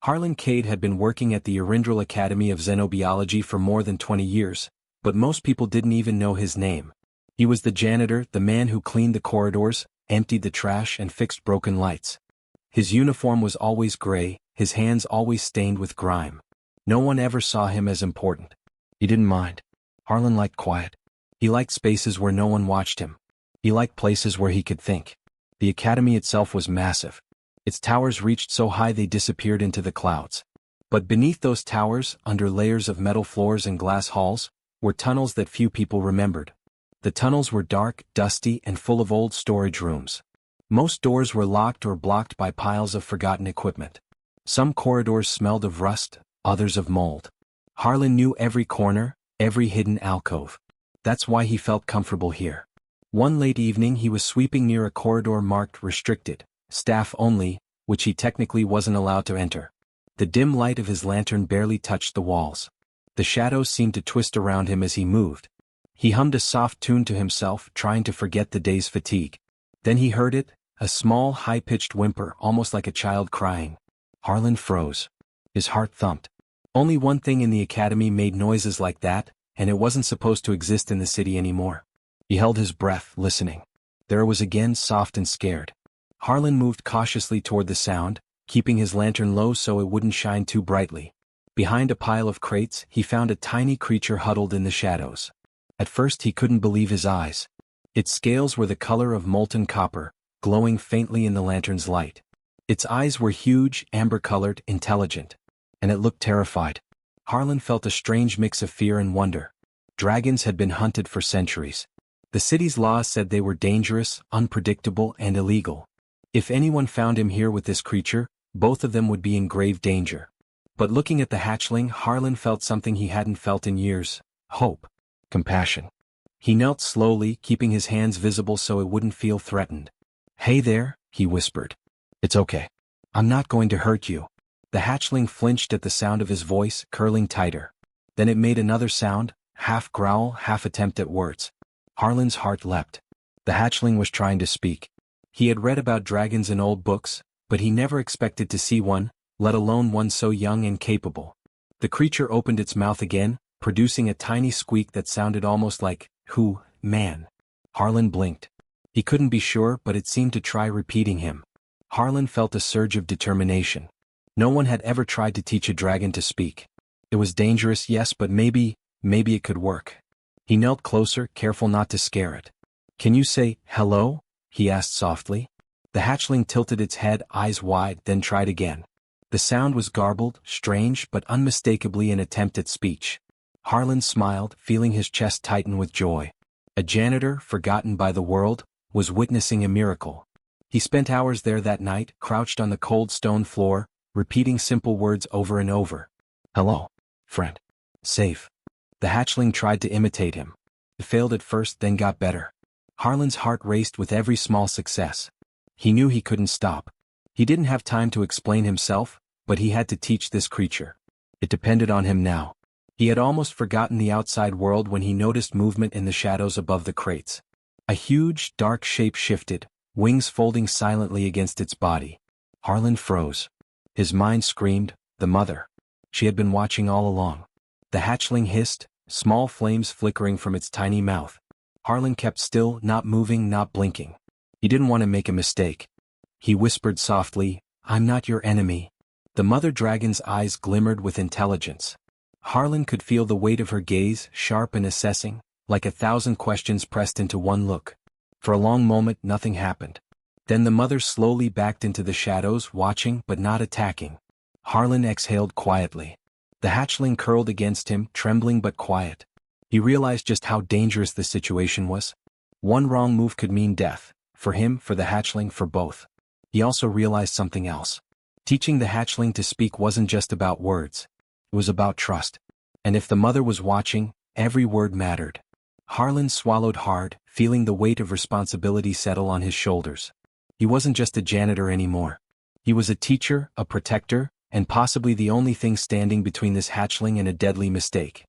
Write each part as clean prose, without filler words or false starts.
Harlan Cade had been working at the Arindral Academy of Xenobiology for more than 20 years, but most people didn't even know his name. He was the janitor, the man who cleaned the corridors, emptied the trash and fixed broken lights. His uniform was always gray, his hands always stained with grime. No one ever saw him as important. He didn't mind. Harlan liked quiet. He liked spaces where no one watched him. He liked places where he could think. The academy itself was massive. Its towers reached so high they disappeared into the clouds. But beneath those towers, under layers of metal floors and glass halls, were tunnels that few people remembered. The tunnels were dark, dusty, and full of old storage rooms. Most doors were locked or blocked by piles of forgotten equipment. Some corridors smelled of rust, others of mold. Harlan knew every corner, every hidden alcove. That's why he felt comfortable here. One late evening he was sweeping near a corridor marked restricted, staff only, which he technically wasn't allowed to enter. The dim light of his lantern barely touched the walls. The shadows seemed to twist around him as he moved. He hummed a soft tune to himself, trying to forget the day's fatigue. Then he heard it, a small, high-pitched whimper, almost like a child crying. Harlan froze. His heart thumped. Only one thing in the academy made noises like that, and it wasn't supposed to exist in the city anymore. He held his breath, listening. There it was again, soft and scared. Harlan moved cautiously toward the sound, keeping his lantern low so it wouldn't shine too brightly. Behind a pile of crates, he found a tiny creature huddled in the shadows. At first he couldn't believe his eyes. Its scales were the color of molten copper, glowing faintly in the lantern's light. Its eyes were huge, amber-colored, intelligent. And it looked terrified. Harlan felt a strange mix of fear and wonder. Dragons had been hunted for centuries. The city's laws said they were dangerous, unpredictable, and illegal. If anyone found him here with this creature, both of them would be in grave danger. But looking at the hatchling, Harlan felt something he hadn't felt in years: hope. Compassion. He knelt slowly, keeping his hands visible so it wouldn't feel threatened. "Hey there," he whispered. "It's okay. I'm not going to hurt you." The hatchling flinched at the sound of his voice, curling tighter. Then it made another sound, half growl, half attempt at words. Harlan's heart leapt. The hatchling was trying to speak. He had read about dragons in old books, but he never expected to see one, let alone one so young and capable. The creature opened its mouth again, producing a tiny squeak that sounded almost like, "Who, man?" Harlan blinked. He couldn't be sure, but it seemed to try repeating him. Harlan felt a surge of determination. No one had ever tried to teach a dragon to speak. It was dangerous, yes, but maybe it could work. He knelt closer, careful not to scare it. "Can you say, hello?" he asked softly. The hatchling tilted its head, eyes wide, then tried again. The sound was garbled, strange, but unmistakably an attempt at speech. Harlan smiled, feeling his chest tighten with joy. A janitor, forgotten by the world, was witnessing a miracle. He spent hours there that night, crouched on the cold stone floor, repeating simple words over and over. "Hello, friend. Safe." The hatchling tried to imitate him. It failed at first, then got better. Harlan's heart raced with every small success. He knew he couldn't stop. He didn't have time to explain himself, but he had to teach this creature. It depended on him now. He had almost forgotten the outside world when he noticed movement in the shadows above the crates. A huge, dark shape shifted, wings folding silently against its body. Harlan froze. His mind screamed, "The mother." She had been watching all along. The hatchling hissed, small flames flickering from its tiny mouth. Harlan kept still, not moving, not blinking. He didn't want to make a mistake. He whispered softly, "I'm not your enemy." The mother dragon's eyes glimmered with intelligence. Harlan could feel the weight of her gaze, sharp and assessing, like 1,000 questions pressed into one look. For a long moment nothing happened. Then the mother slowly backed into the shadows, watching but not attacking. Harlan exhaled quietly. The hatchling curled against him, trembling but quiet. He realized just how dangerous the situation was. One wrong move could mean death, for him, for the hatchling, for both. He also realized something else. Teaching the hatchling to speak wasn't just about words. It was about trust. And if the mother was watching, every word mattered. Harlan swallowed hard, feeling the weight of responsibility settle on his shoulders. He wasn't just a janitor anymore. He was a teacher, a protector, and possibly the only thing standing between this hatchling and a deadly mistake.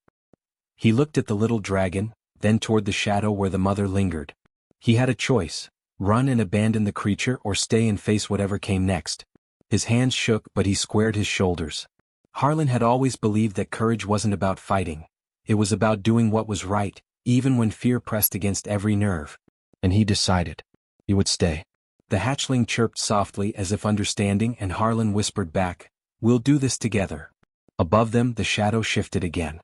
He looked at the little dragon, then toward the shadow where the mother lingered. He had a choice: run and abandon the creature or stay and face whatever came next. His hands shook but he squared his shoulders. Harlan had always believed that courage wasn't about fighting. It was about doing what was right, even when fear pressed against every nerve. And he decided he would stay. The hatchling chirped softly as if understanding, and Harlan whispered back, "We'll do this together." Above them the shadow shifted again.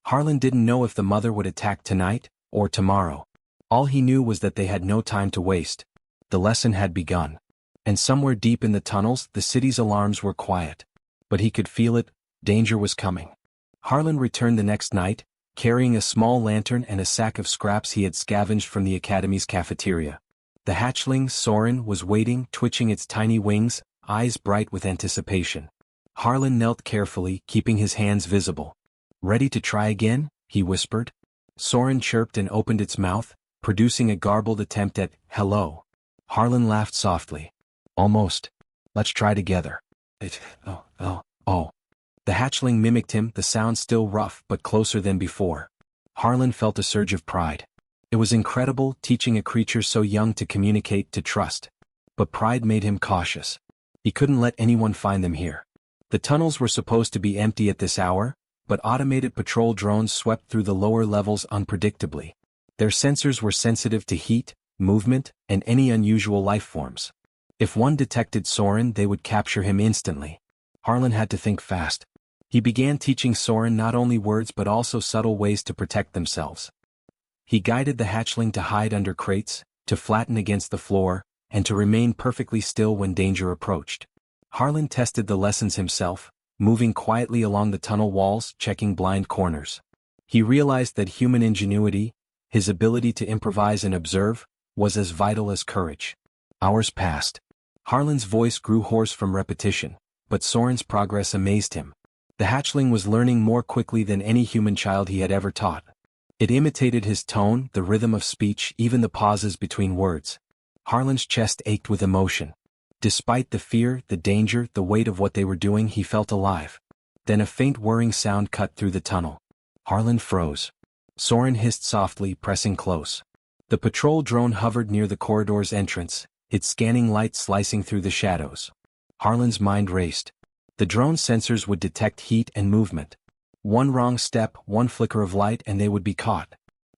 Harlan didn't know if the mother would attack tonight, or tomorrow. All he knew was that they had no time to waste. The lesson had begun. And somewhere deep in the tunnels the city's alarms were quiet. But he could feel it, danger was coming. Harlan returned the next night, carrying a small lantern and a sack of scraps he had scavenged from the academy's cafeteria. The hatchling, Soren, was waiting, twitching its tiny wings, eyes bright with anticipation. Harlan knelt carefully, keeping his hands visible. "Ready to try again?" he whispered. Soren chirped and opened its mouth, producing a garbled attempt at hello. Harlan laughed softly. "Almost. Let's try together." Oh. The hatchling mimicked him, the sound still rough but closer than before. Harlan felt a surge of pride. It was incredible, teaching a creature so young to communicate, to trust. But pride made him cautious. He couldn't let anyone find them here. The tunnels were supposed to be empty at this hour, but automated patrol drones swept through the lower levels unpredictably. Their sensors were sensitive to heat, movement, and any unusual life forms. If one detected Soren, they would capture him instantly. Harlan had to think fast. He began teaching Soren not only words but also subtle ways to protect themselves. He guided the hatchling to hide under crates, to flatten against the floor, and to remain perfectly still when danger approached. Harlan tested the lessons himself, moving quietly along the tunnel walls, checking blind corners. He realized that human ingenuity, his ability to improvise and observe, was as vital as courage. Hours passed. Harlan's voice grew hoarse from repetition, but Soren's progress amazed him. The hatchling was learning more quickly than any human child he had ever taught. It imitated his tone, the rhythm of speech, even the pauses between words. Harlan's chest ached with emotion. Despite the fear, the danger, the weight of what they were doing, he felt alive. Then a faint whirring sound cut through the tunnel. Harlan froze. Soren hissed softly, pressing close. The patrol drone hovered near the corridor's entrance, its scanning light slicing through the shadows. Harlan's mind raced. The drone's sensors would detect heat and movement. One wrong step, one flicker of light, and they would be caught.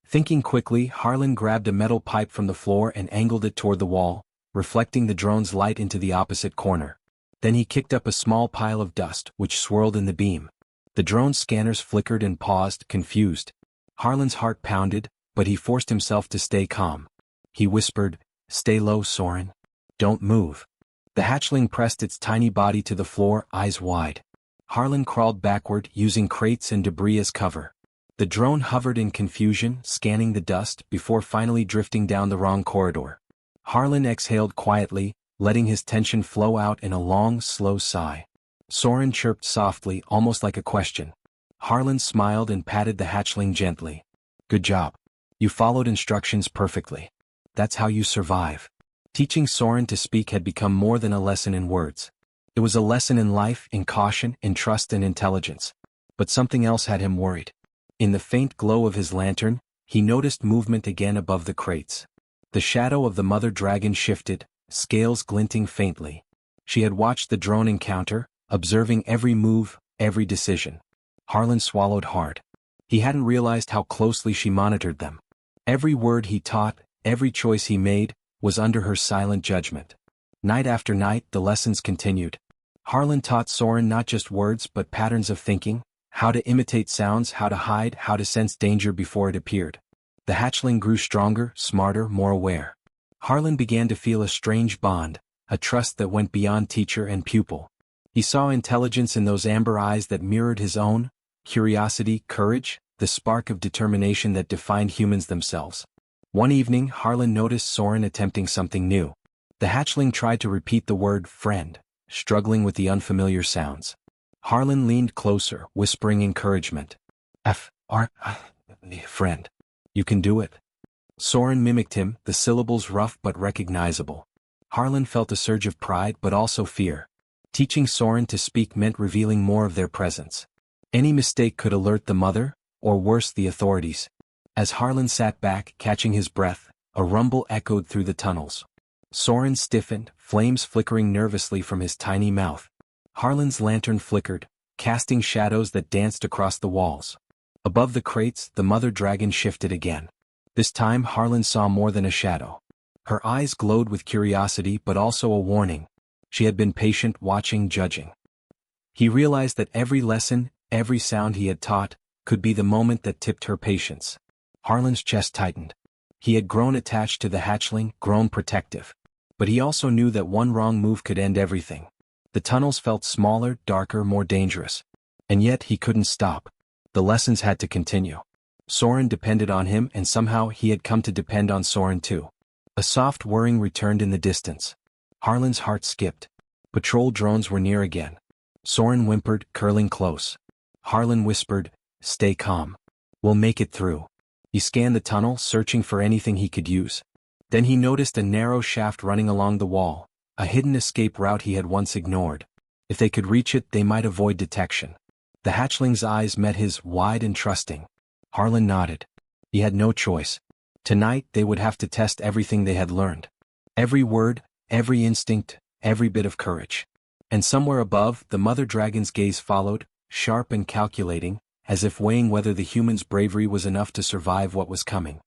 Thinking quickly, Harlan grabbed a metal pipe from the floor and angled it toward the wall, reflecting the drone's light into the opposite corner. Then he kicked up a small pile of dust, which swirled in the beam. The drone's scanners flickered and paused, confused. Harlan's heart pounded, but he forced himself to stay calm. He whispered, "Stay low, Soren. Don't move." The hatchling pressed its tiny body to the floor, eyes wide. Harlan crawled backward, using crates and debris as cover. The drone hovered in confusion, scanning the dust, before finally drifting down the wrong corridor. Harlan exhaled quietly, letting his tension flow out in a long, slow sigh. Soren chirped softly, almost like a question. Harlan smiled and patted the hatchling gently. "Good job. You followed instructions perfectly. That's how you survive." Teaching Soren to speak had become more than a lesson in words. It was a lesson in life, in caution, in trust and intelligence. But something else had him worried. In the faint glow of his lantern, he noticed movement again above the crates. The shadow of the mother dragon shifted, scales glinting faintly. She had watched the drone encounter, observing every move, every decision. Harlan swallowed hard. He hadn't realized how closely she monitored them. Every word he taught, every choice he made, was under her silent judgment. Night after night, the lessons continued. Harlan taught Soren not just words but patterns of thinking, how to imitate sounds, how to hide, how to sense danger before it appeared. The hatchling grew stronger, smarter, more aware. Harlan began to feel a strange bond, a trust that went beyond teacher and pupil. He saw intelligence in those amber eyes that mirrored his own, curiosity, courage, the spark of determination that defined humans themselves. One evening, Harlan noticed Soren attempting something new. The hatchling tried to repeat the word friend, struggling with the unfamiliar sounds. Harlan leaned closer, whispering encouragement. Friend. You can do it. Soren mimicked him, the syllables rough but recognizable. Harlan felt a surge of pride but also fear. Teaching Soren to speak meant revealing more of their presence. Any mistake could alert the mother, or worse, the authorities. As Harlan sat back, catching his breath, a rumble echoed through the tunnels. Soren stiffened, flames flickering nervously from his tiny mouth. Harlan's lantern flickered, casting shadows that danced across the walls. Above the crates, the mother dragon shifted again. This time Harlan saw more than a shadow. Her eyes glowed with curiosity but also a warning. She had been patient, watching, judging. He realized that every lesson, every sound he had taught, could be the moment that tipped her patience. Harlan's chest tightened. He had grown attached to the hatchling, grown protective. But he also knew that one wrong move could end everything. The tunnels felt smaller, darker, more dangerous. And yet he couldn't stop. The lessons had to continue. Soren depended on him, and somehow he had come to depend on Soren too. A soft whirring returned in the distance. Harlan's heart skipped. Patrol drones were near again. Soren whimpered, curling close. Harlan whispered, "Stay calm. We'll make it through." He scanned the tunnel, searching for anything he could use. Then he noticed a narrow shaft running along the wall, a hidden escape route he had once ignored. If they could reach it, they might avoid detection. The hatchling's eyes met his, wide and trusting. Harlan nodded. He had no choice. Tonight they would have to test everything they had learned. Every word, every instinct, every bit of courage. And somewhere above, the mother dragon's gaze followed, sharp and calculating, as if weighing whether the human's bravery was enough to survive what was coming.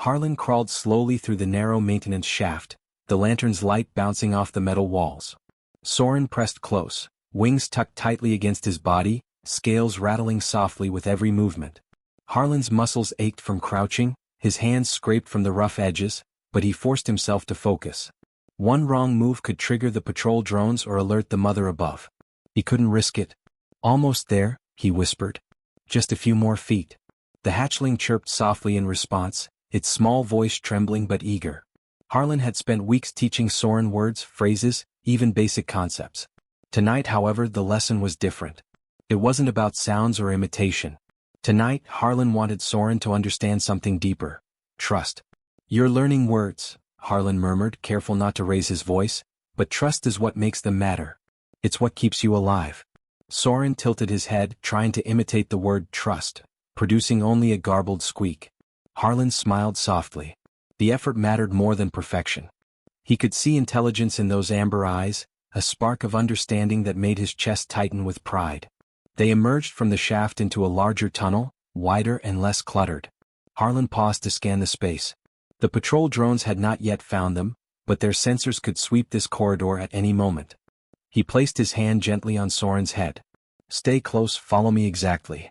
Harlan crawled slowly through the narrow maintenance shaft, the lantern's light bouncing off the metal walls. Soren pressed close, wings tucked tightly against his body, scales rattling softly with every movement. Harlan's muscles ached from crouching, his hands scraped from the rough edges, but he forced himself to focus. One wrong move could trigger the patrol drones or alert the mother above. He couldn't risk it. "Almost there," he whispered. "Just a few more feet." The hatchling chirped softly in response, its small voice trembling but eager. Harlan had spent weeks teaching Soren words, phrases, even basic concepts. Tonight, however, the lesson was different. It wasn't about sounds or imitation. Tonight, Harlan wanted Soren to understand something deeper. Trust. "You're learning words," Harlan murmured, careful not to raise his voice, "but trust is what makes them matter. It's what keeps you alive." Soren tilted his head, trying to imitate the word trust, producing only a garbled squeak. Harlan smiled softly. The effort mattered more than perfection. He could see intelligence in those amber eyes, a spark of understanding that made his chest tighten with pride. They emerged from the shaft into a larger tunnel, wider and less cluttered. Harlan paused to scan the space. The patrol drones had not yet found them, but their sensors could sweep this corridor at any moment. He placed his hand gently on Soren's head. "Stay close, follow me exactly."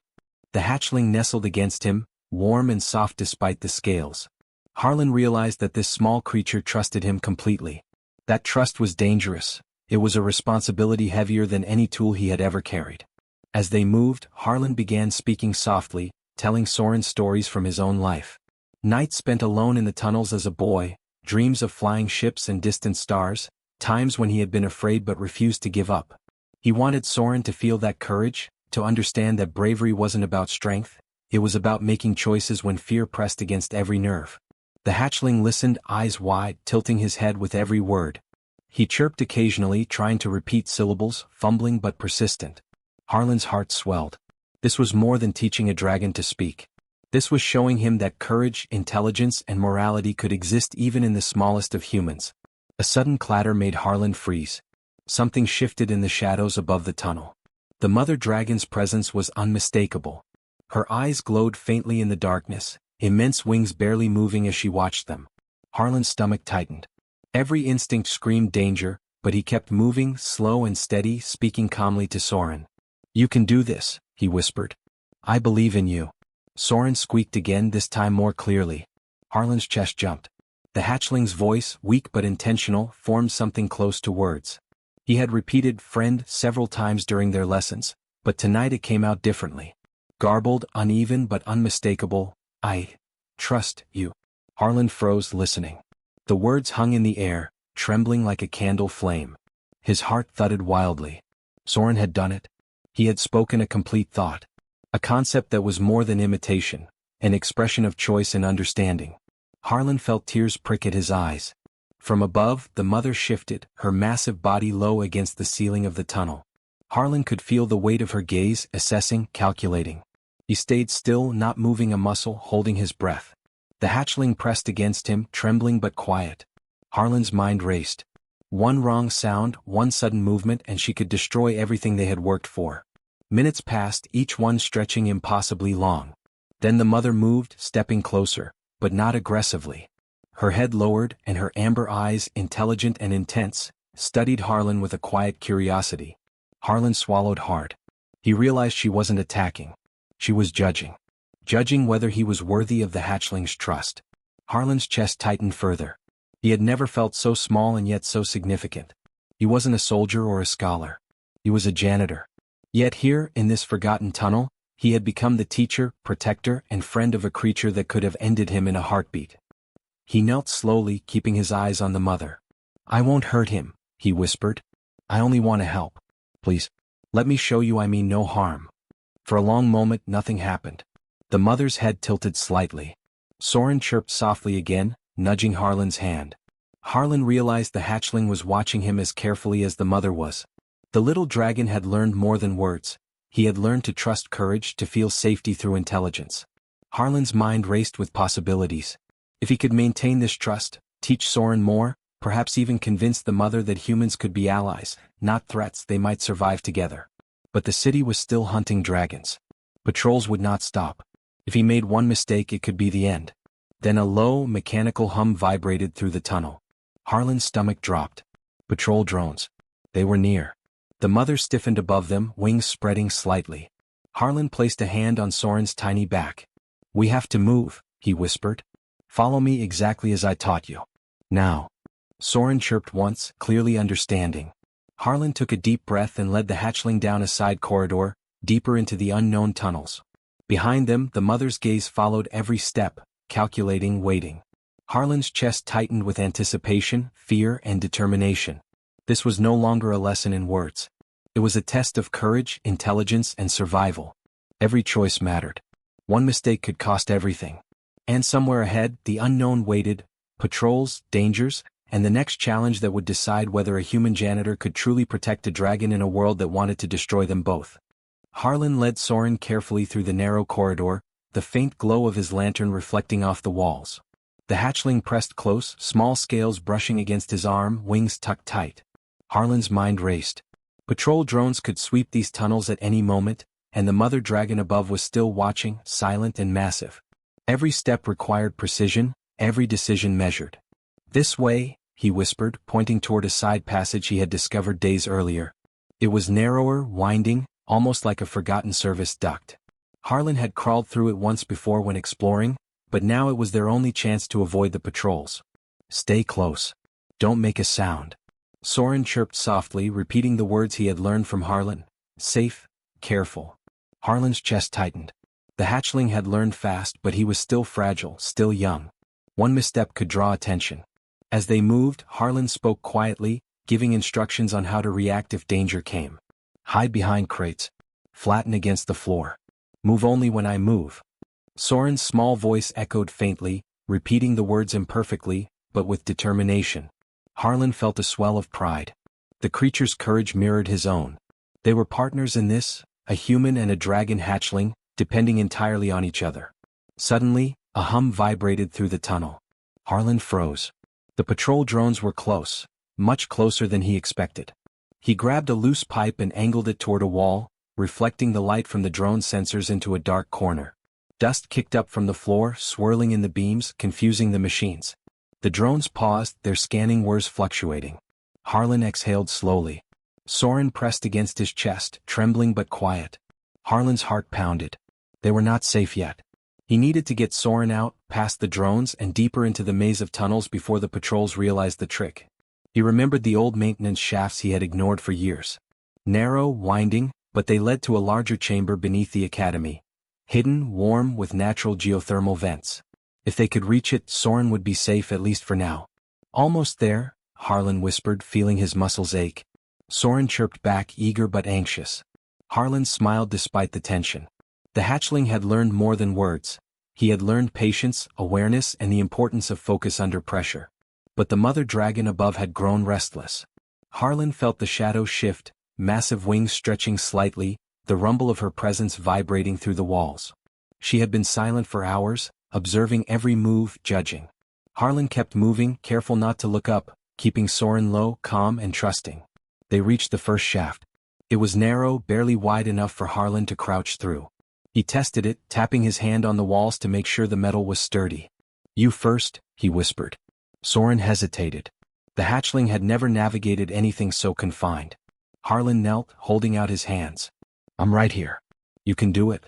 The hatchling nestled against him, warm and soft despite the scales. Harlan realized that this small creature trusted him completely. That trust was dangerous. It was a responsibility heavier than any tool he had ever carried. As they moved, Harlan began speaking softly, telling Soren stories from his own life. Nights spent alone in the tunnels as a boy, dreams of flying ships and distant stars, times when he had been afraid but refused to give up. He wanted Soren to feel that courage, to understand that bravery wasn't about strength, it was about making choices when fear pressed against every nerve. The hatchling listened, eyes wide, tilting his head with every word. He chirped occasionally, trying to repeat syllables, fumbling but persistent. Harlan's heart swelled. This was more than teaching a dragon to speak. This was showing him that courage, intelligence, and morality could exist even in the smallest of humans. A sudden clatter made Harlan freeze. Something shifted in the shadows above the tunnel. The mother dragon's presence was unmistakable. Her eyes glowed faintly in the darkness, immense wings barely moving as she watched them. Harlan's stomach tightened. Every instinct screamed danger, but he kept moving, slow and steady, speaking calmly to Soren. "You can do this," he whispered. "I believe in you." Soren squeaked again, this time more clearly. Harlan's chest jumped. The hatchling's voice, weak but intentional, formed something close to words. He had repeated "friend" several times during their lessons, but tonight it came out differently. Garbled, uneven but unmistakable. "I trust you." Harlan froze, listening. The words hung in the air, trembling like a candle flame. His heart thudded wildly. Soren had done it. He had spoken a complete thought. A concept that was more than imitation, an expression of choice and understanding. Harlan felt tears prick at his eyes. From above, the mother shifted, her massive body low against the ceiling of the tunnel. Harlan could feel the weight of her gaze, assessing, calculating. He stayed still, not moving a muscle, holding his breath. The hatchling pressed against him, trembling but quiet. Harlan's mind raced. One wrong sound, one sudden movement, and she could destroy everything they had worked for. Minutes passed, each one stretching impossibly long. Then the mother moved, stepping closer, but not aggressively. Her head lowered, and her amber eyes, intelligent and intense, studied Harlan with a quiet curiosity. Harlan swallowed hard. He realized she wasn't attacking. She was judging. Judging whether he was worthy of the hatchling's trust. Harlan's chest tightened further. He had never felt so small and yet so significant. He wasn't a soldier or a scholar. He was a janitor. Yet here, in this forgotten tunnel, he had become the teacher, protector, and friend of a creature that could have ended him in a heartbeat. He knelt slowly, keeping his eyes on the mother. "I won't hurt him," he whispered. "I only want to help. Please, let me show you I mean no harm." For a long moment nothing happened. The mother's head tilted slightly. Soren chirped softly again, nudging Harlan's hand. Harlan realized the hatchling was watching him as carefully as the mother was. The little dragon had learned more than words. He had learned to trust courage, to feel safety through intelligence. Harlan's mind raced with possibilities. If he could maintain this trust, teach Soren more, perhaps even convince the mother that humans could be allies, not threats, they might survive together. But the city was still hunting dragons. Patrols would not stop. If he made one mistake, it could be the end. Then a low, mechanical hum vibrated through the tunnel. Harlan's stomach dropped. Patrol drones. They were near. The mother stiffened above them, wings spreading slightly. Harlan placed a hand on Soren's tiny back. "We have to move," he whispered. "Follow me exactly as I taught you. Now." Soren chirped once, clearly understanding. Harlan took a deep breath and led the hatchling down a side corridor, deeper into the unknown tunnels. Behind them, the mother's gaze followed every step, calculating, waiting. Harlan's chest tightened with anticipation, fear, and determination. This was no longer a lesson in words. It was a test of courage, intelligence, and survival. Every choice mattered. One mistake could cost everything. And somewhere ahead, the unknown waited: patrols, dangers, and the next challenge that would decide whether a human janitor could truly protect a dragon in a world that wanted to destroy them both. Harlan led Soren carefully through the narrow corridor, the faint glow of his lantern reflecting off the walls. The hatchling pressed close, small scales brushing against his arm, wings tucked tight. Harlan's mind raced. Patrol drones could sweep these tunnels at any moment, and the mother dragon above was still watching, silent and massive. Every step required precision, every decision measured. "This way," he whispered, pointing toward a side passage he had discovered days earlier. It was narrower, winding, almost like a forgotten service duct. Harlan had crawled through it once before when exploring, but now it was their only chance to avoid the patrols. "Stay close. Don't make a sound." Soren chirped softly, repeating the words he had learned from Harlan. Safe, careful. Harlan's chest tightened. The hatchling had learned fast, but he was still fragile, still young. One misstep could draw attention. As they moved, Harlan spoke quietly, giving instructions on how to react if danger came. "Hide behind crates. Flatten against the floor. Move only when I move." Soren's small voice echoed faintly, repeating the words imperfectly, but with determination. Harlan felt a swell of pride. The creature's courage mirrored his own. They were partners in this, a human and a dragon hatchling, depending entirely on each other. Suddenly, a hum vibrated through the tunnel. Harlan froze. The patrol drones were close, much closer than he expected. He grabbed a loose pipe and angled it toward a wall, reflecting the light from the drone sensors into a dark corner. Dust kicked up from the floor, swirling in the beams, confusing the machines. The drones paused, their scanning whirs fluctuating. Harlan exhaled slowly. Soren pressed against his chest, trembling but quiet. Harlan's heart pounded. They were not safe yet. He needed to get Soren out, past the drones, and deeper into the maze of tunnels before the patrols realized the trick. He remembered the old maintenance shafts he had ignored for years. Narrow, winding, but they led to a larger chamber beneath the academy. Hidden, warm, with natural geothermal vents. If they could reach it, Soren would be safe at least for now. "Almost there," Harlan whispered, feeling his muscles ache. Soren chirped back, eager but anxious. Harlan smiled despite the tension. The hatchling had learned more than words. He had learned patience, awareness, and the importance of focus under pressure. But the mother dragon above had grown restless. Harlan felt the shadows shift, massive wings stretching slightly, the rumble of her presence vibrating through the walls. She had been silent for hours, observing every move, judging. Harlan kept moving, careful not to look up, keeping Soren low, calm and trusting. They reached the first shaft. It was narrow, barely wide enough for Harlan to crouch through. He tested it, tapping his hand on the walls to make sure the metal was sturdy. "You first," he whispered. Soren hesitated. The hatchling had never navigated anything so confined. Harlan knelt, holding out his hands. "I'm right here. You can do it."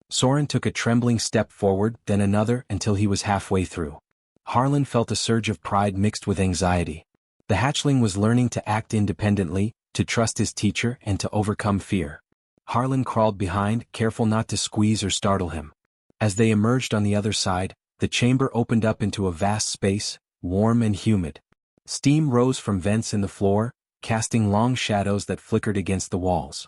Soren took a trembling step forward, then another, until he was halfway through. Harlan felt a surge of pride mixed with anxiety. The hatchling was learning to act independently, to trust his teacher and to overcome fear. Harlan crawled behind, careful not to squeeze or startle him. As they emerged on the other side, the chamber opened up into a vast space, warm and humid. Steam rose from vents in the floor, casting long shadows that flickered against the walls.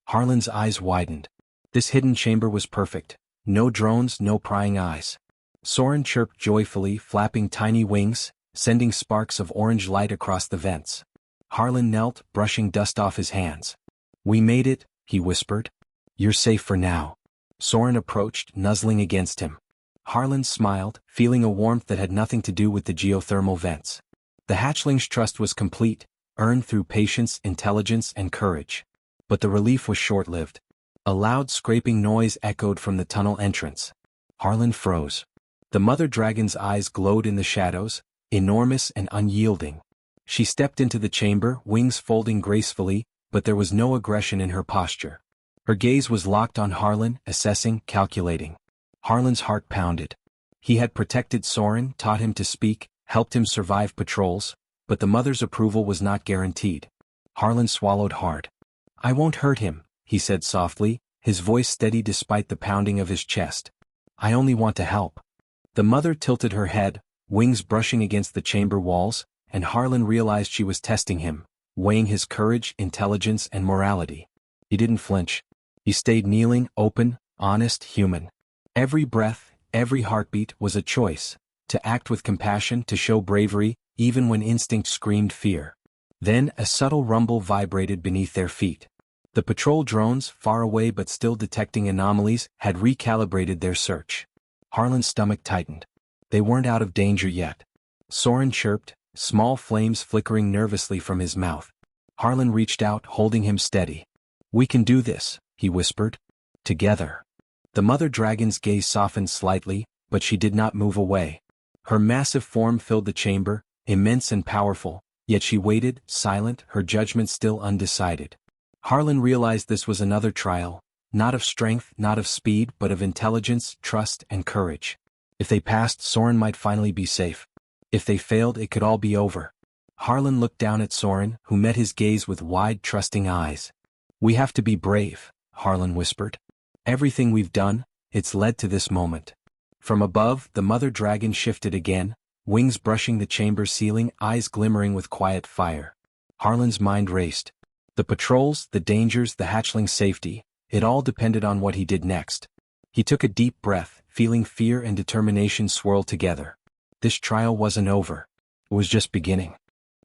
Harlan's eyes widened. This hidden chamber was perfect. No drones, no prying eyes. Soren chirped joyfully, flapping tiny wings, sending sparks of orange light across the vents. Harlan knelt, brushing dust off his hands. "We made it," he whispered. "You're safe for now." Soren approached, nuzzling against him. Harlan smiled, feeling a warmth that had nothing to do with the geothermal vents. The hatchling's trust was complete, earned through patience, intelligence, and courage. But the relief was short-lived. A loud scraping noise echoed from the tunnel entrance. Harlan froze. The mother dragon's eyes glowed in the shadows, enormous and unyielding. She stepped into the chamber, wings folding gracefully, but there was no aggression in her posture. Her gaze was locked on Harlan, assessing, calculating. Harlan's heart pounded. He had protected Soren, taught him to speak, helped him survive patrols, but the mother's approval was not guaranteed. Harlan swallowed hard. "I won't hurt him," he said softly, his voice steady despite the pounding of his chest. "I only want to help." The mother tilted her head, wings brushing against the chamber walls, and Harlan realized she was testing him, weighing his courage, intelligence, and morality. He didn't flinch. He stayed kneeling, open, honest, human. Every breath, every heartbeat was a choice, to act with compassion, to show bravery, even when instinct screamed fear. Then a subtle rumble vibrated beneath their feet. The patrol drones, far away but still detecting anomalies, had recalibrated their search. Harlan's stomach tightened. They weren't out of danger yet. Soren chirped, small flames flickering nervously from his mouth. Harlan reached out, holding him steady. "We can do this," he whispered. "Together." The mother dragon's gaze softened slightly, but she did not move away. Her massive form filled the chamber, immense and powerful, yet she waited, silent, her judgment still undecided. Harlan realized this was another trial, not of strength, not of speed, but of intelligence, trust, and courage. If they passed, Soren might finally be safe. If they failed, it could all be over. Harlan looked down at Soren, who met his gaze with wide, trusting eyes. "We have to be brave," Harlan whispered. "Everything we've done, it's led to this moment." From above, the mother dragon shifted again, wings brushing the chamber ceiling, eyes glimmering with quiet fire. Harlan's mind raced. The patrols, the dangers, the hatchling's safety, it all depended on what he did next. He took a deep breath, feeling fear and determination swirl together. This trial wasn't over. It was just beginning.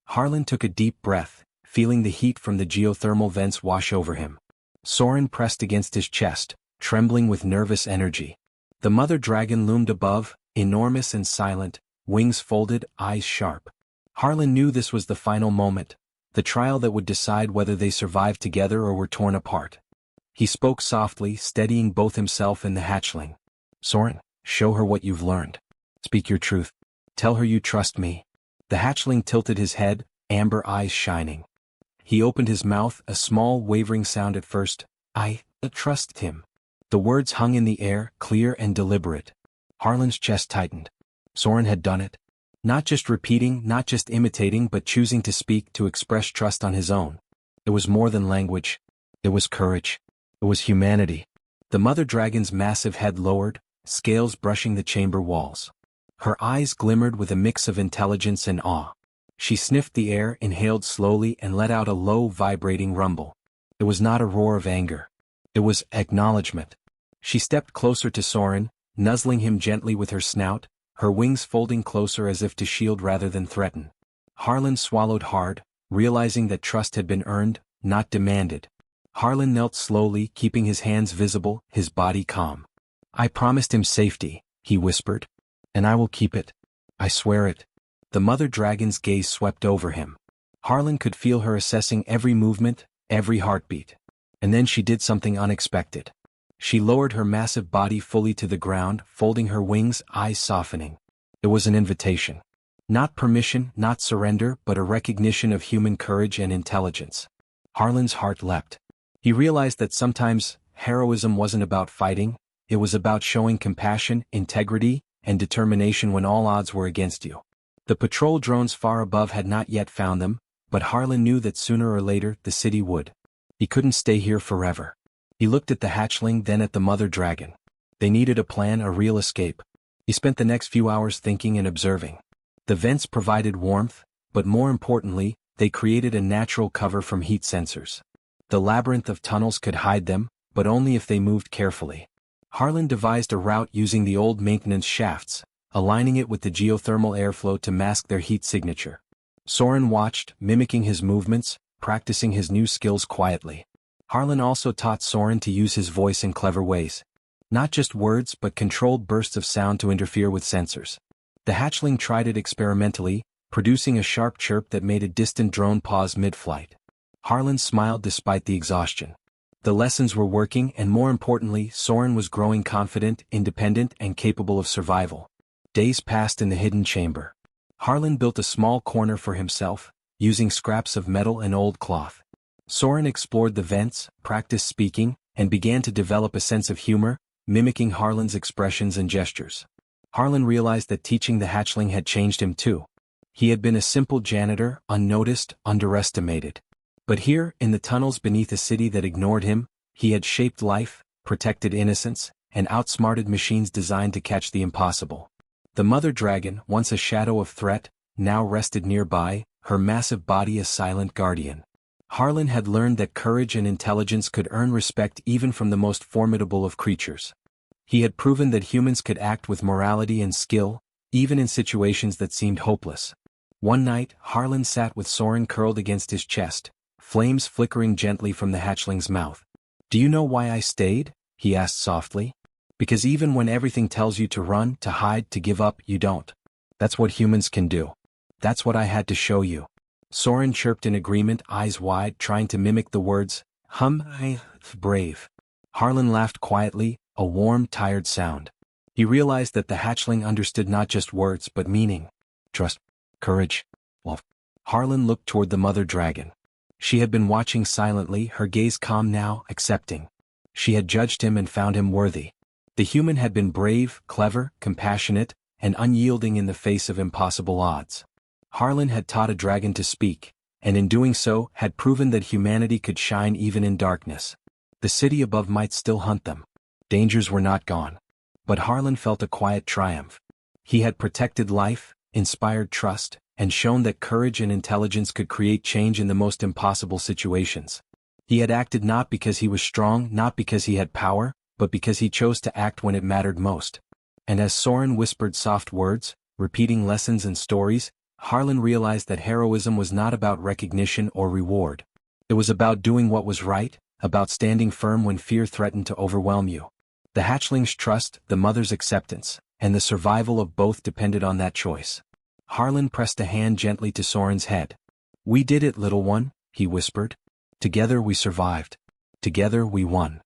Harlan took a deep breath, feeling the heat from the geothermal vents wash over him. Soren pressed against his chest, trembling with nervous energy. The mother dragon loomed above, enormous and silent, wings folded, eyes sharp. Harlan knew this was the final moment, the trial that would decide whether they survived together or were torn apart. He spoke softly, steadying both himself and the hatchling. "Soren, show her what you've learned. Speak your truth. Tell her you trust me." The hatchling tilted his head, amber eyes shining. He opened his mouth, a small, wavering sound at first. "I trust him." The words hung in the air, clear and deliberate. Harlan's chest tightened. Soren had done it. Not just repeating, not just imitating, but choosing to speak, to express trust on his own. It was more than language. It was courage. It was humanity. The mother dragon's massive head lowered, scales brushing the chamber walls. Her eyes glimmered with a mix of intelligence and awe. She sniffed the air, inhaled slowly, and let out a low, vibrating rumble. It was not a roar of anger. It was acknowledgement. She stepped closer to Soren, nuzzling him gently with her snout, her wings folding closer as if to shield rather than threaten. Harlan swallowed hard, realizing that trust had been earned, not demanded. Harlan knelt slowly, keeping his hands visible, his body calm. "I promised him safety," he whispered. "And I will keep it." I swear it. The mother dragon's gaze swept over him. Harlan could feel her assessing every movement, every heartbeat. And then she did something unexpected. She lowered her massive body fully to the ground, folding her wings, eyes softening. It was an invitation. Not permission, not surrender, but a recognition of human courage and intelligence. Harlan's heart leapt. He realized that sometimes, heroism wasn't about fighting, it was about showing compassion, integrity, and determination when all odds were against you. The patrol drones far above had not yet found them, but Harlan knew that sooner or later the city would. He couldn't stay here forever. He looked at the hatchling, then at the mother dragon. They needed a plan, a real escape. He spent the next few hours thinking and observing. The vents provided warmth, but more importantly, they created a natural cover from heat sensors. The labyrinth of tunnels could hide them, but only if they moved carefully. Harlan devised a route using the old maintenance shafts, aligning it with the geothermal airflow to mask their heat signature. Soren watched, mimicking his movements, practicing his new skills quietly. Harlan also taught Soren to use his voice in clever ways. Not just words but controlled bursts of sound to interfere with sensors. The hatchling tried it experimentally, producing a sharp chirp that made a distant drone pause mid-flight. Harlan smiled despite the exhaustion. The lessons were working, and more importantly, Soren was growing confident, independent, and capable of survival. Days passed in the hidden chamber. Harlan built a small corner for himself, using scraps of metal and old cloth. Soren explored the vents, practiced speaking, and began to develop a sense of humor, mimicking Harlan's expressions and gestures. Harlan realized that teaching the hatchling had changed him too. He had been a simple janitor, unnoticed, underestimated. But here, in the tunnels beneath a city that ignored him, he had shaped life, protected innocence, and outsmarted machines designed to catch the impossible. The mother dragon, once a shadow of threat, now rested nearby, her massive body a silent guardian. Harlan had learned that courage and intelligence could earn respect even from the most formidable of creatures. He had proven that humans could act with morality and skill, even in situations that seemed hopeless. One night, Harlan sat with Soren curled against his chest, flames flickering gently from the hatchling's mouth. "Do you know why I stayed?" he asked softly. "Because even when everything tells you to run, to hide, to give up, you don't. That's what humans can do. That's what I had to show you." Soren chirped in agreement, eyes wide, trying to mimic the words, brave. Harlan laughed quietly, a warm, tired sound. He realized that the hatchling understood not just words but meaning. Trust, courage, love. Harlan looked toward the mother dragon. She had been watching silently, her gaze calm now, accepting. She had judged him and found him worthy. The human had been brave, clever, compassionate, and unyielding in the face of impossible odds. Harlan had taught a dragon to speak, and in doing so had proven that humanity could shine even in darkness. The city above might still hunt them. Dangers were not gone. But Harlan felt a quiet triumph. He had protected life, inspired trust, and shown that courage and intelligence could create change in the most impossible situations. He had acted not because he was strong, not because he had power, but because he chose to act when it mattered most. And as Soren whispered soft words, repeating lessons and stories, Harlan realized that heroism was not about recognition or reward. It was about doing what was right, about standing firm when fear threatened to overwhelm you. The hatchling's trust, the mother's acceptance, and the survival of both depended on that choice. Harlan pressed a hand gently to Soren's head. "We did it, little one," he whispered. "Together we survived. Together we won."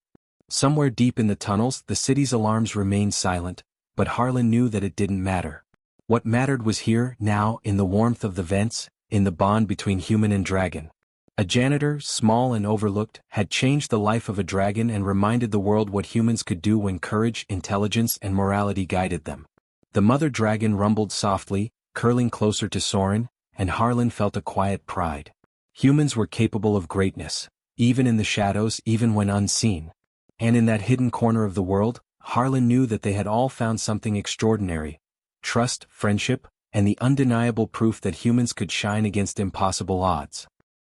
Somewhere deep in the tunnels, the city's alarms remained silent, but Harlan knew that it didn't matter. What mattered was here, now, in the warmth of the vents, in the bond between human and dragon. A janitor, small and overlooked, had changed the life of a dragon and reminded the world what humans could do when courage, intelligence, and morality guided them. The mother dragon rumbled softly, curling closer to Soren, and Harlan felt a quiet pride. Humans were capable of greatness, even in the shadows, even when unseen. And in that hidden corner of the world, Harlan knew that they had all found something extraordinary: trust, friendship, and the undeniable proof that humans could shine against impossible odds.